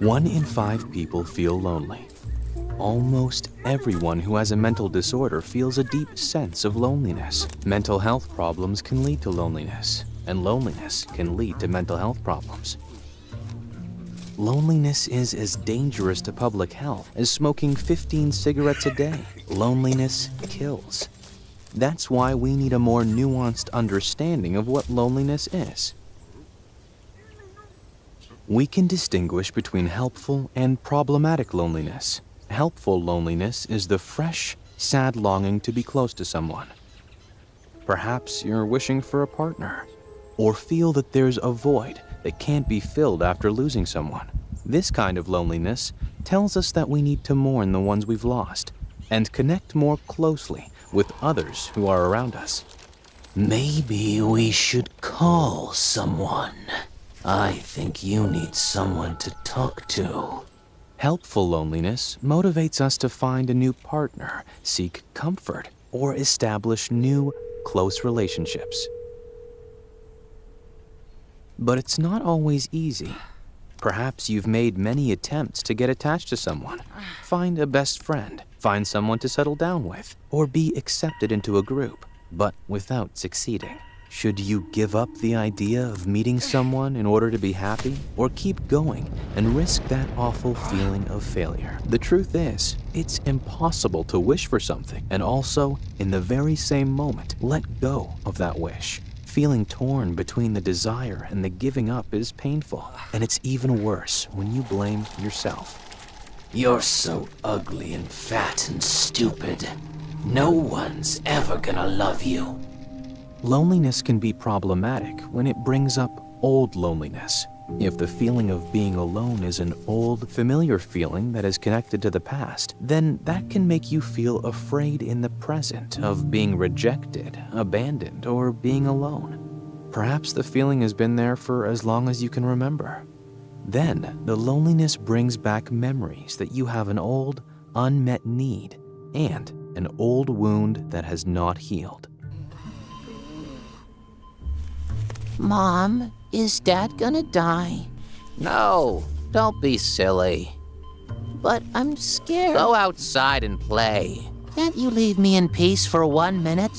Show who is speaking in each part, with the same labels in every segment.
Speaker 1: 1 in 5 people feel lonely. Almost everyone who has a mental disorder feels a deep sense of loneliness. Mental health problems can lead to loneliness, and loneliness can lead to mental health problems. Loneliness is as dangerous to public health as smoking 15 cigarettes a day. Loneliness kills. That's why we need a more nuanced understanding of what loneliness is. We can distinguish between helpful and problematic loneliness. Helpful loneliness is the fresh, sad longing to be close to someone. Perhaps you're wishing for a partner, or feel that there's a void that can't be filled after losing someone. This kind of loneliness tells us that we need to mourn the ones we've lost and connect more closely with others who are around us.
Speaker 2: Maybe we should call someone. I think you need someone to talk to.
Speaker 1: Helpful loneliness motivates us to find a new partner, seek comfort, or establish new, close relationships. But it's not always easy. Perhaps you've made many attempts to get attached to someone. Find a best friend, find someone to settle down with, or be accepted into a group, but without succeeding. Should you give up the idea of meeting someone in order to be happy, or keep going and risk that awful feeling of failure? The truth is, it's impossible to wish for something and also, in the very same moment, let go of that wish. Feeling torn between the desire and the giving up is painful, and it's even worse when you blame yourself.
Speaker 2: You're so ugly and fat and stupid. No one's ever gonna love you.
Speaker 1: Loneliness can be problematic when it brings up old loneliness. If the feeling of being alone is an old, familiar feeling that is connected to the past, then that can make you feel afraid in the present of being rejected, abandoned, or being alone. Perhaps the feeling has been there for as long as you can remember. Then, the loneliness brings back memories that you have an old, unmet need and an old wound that has not healed.
Speaker 3: Mom, is Dad gonna die?
Speaker 2: No, don't be silly.
Speaker 3: But I'm scared.
Speaker 2: Go outside and play.
Speaker 3: Can't you leave me in peace for 1 minute?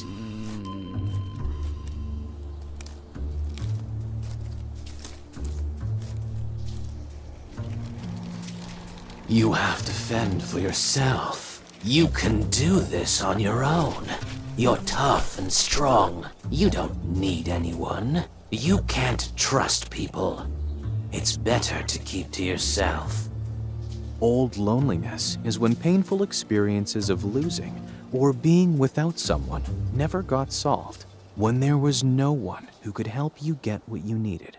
Speaker 2: You have to fend for yourself. You can do this on your own. You're tough and strong. You don't need anyone. You can't trust people. It's better to keep to yourself.
Speaker 1: Old loneliness is when painful experiences of losing or being without someone never got solved, when there was no one who could help you get what you needed.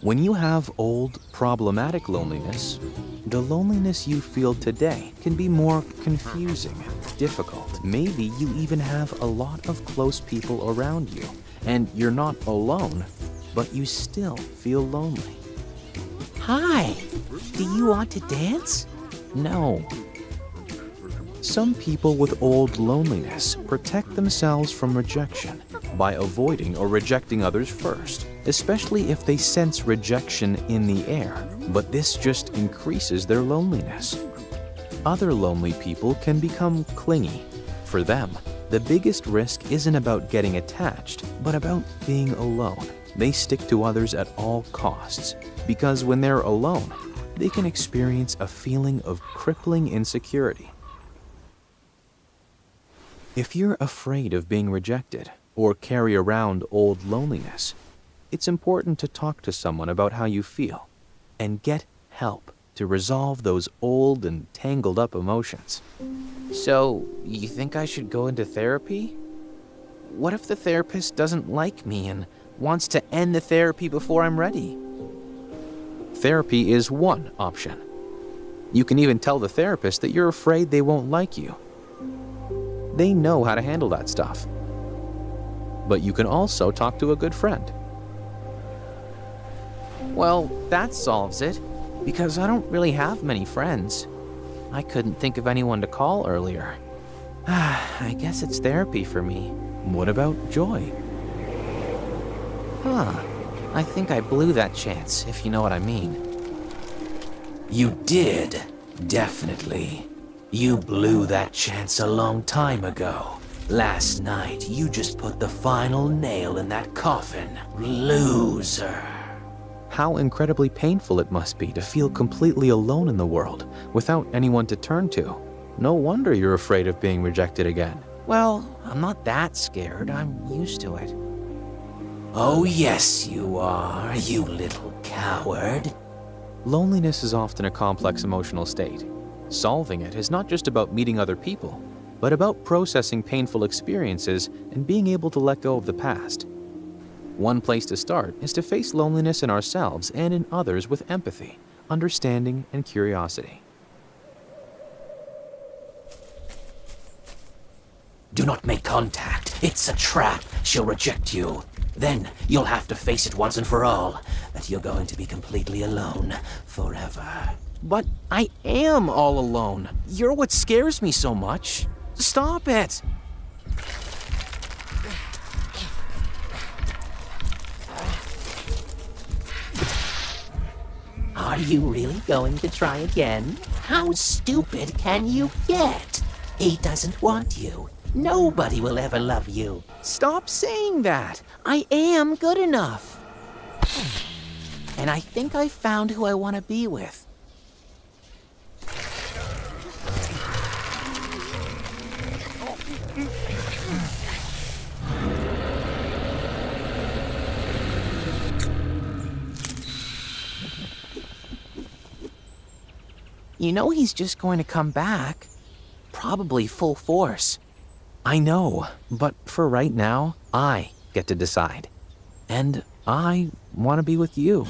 Speaker 1: When you have old, problematic loneliness, the loneliness you feel today can be more confusing and difficult. Maybe you even have a lot of close people around you, and you're not alone, but you still feel lonely.
Speaker 3: Hi, do you want to dance?
Speaker 1: No. Some people with old loneliness protect themselves from rejection by avoiding or rejecting others first, especially if they sense rejection in the air, but this just increases their loneliness. Other lonely people can become clingy. For them, the biggest risk isn't about getting attached, but about being alone. They stick to others at all costs, because when they're alone, they can experience a feeling of crippling insecurity. If you're afraid of being rejected or carry around old loneliness, it's important to talk to someone about how you feel and get help to resolve those old and tangled up emotions.
Speaker 3: So, you think I should go into therapy? What if the therapist doesn't like me and wants to end the therapy before I'm ready?
Speaker 1: Therapy is one option. You can even tell the therapist that you're afraid they won't like you. They know how to handle that stuff. But you can also talk to a good friend.
Speaker 3: Well, that solves it, because I don't really have many friends. I couldn't think of anyone to call earlier. I guess it's therapy for me.
Speaker 1: What about joy?
Speaker 3: I think I blew that chance, if you know what I mean.
Speaker 2: You did, definitely. You blew that chance a long time ago. Last night, you just put the final nail in that coffin. Loser.
Speaker 1: How incredibly painful it must be to feel completely alone in the world, without anyone to turn to. No wonder you're afraid of being rejected again.
Speaker 3: Well, I'm not that scared. I'm used to it.
Speaker 2: Oh yes you are, you little coward.
Speaker 1: Loneliness is often a complex emotional state. Solving it is not just about meeting other people, but about processing painful experiences and being able to let go of the past. One place to start is to face loneliness in ourselves and in others with empathy, understanding, and curiosity.
Speaker 2: Do not make contact. It's a trap. She'll reject you. Then you'll have to face it once and for all, that you're going to be completely alone forever.
Speaker 3: But I am all alone. You're what scares me so much. Stop it!
Speaker 2: Are you really going to try again? How stupid can you get? He doesn't want you. Nobody will ever love you.
Speaker 3: Stop saying that. I am good enough. And I think I found who I want to be with. You know he's just going to come back. Probably full force.
Speaker 1: I know, but for right now, I get to decide. And I want to be with you.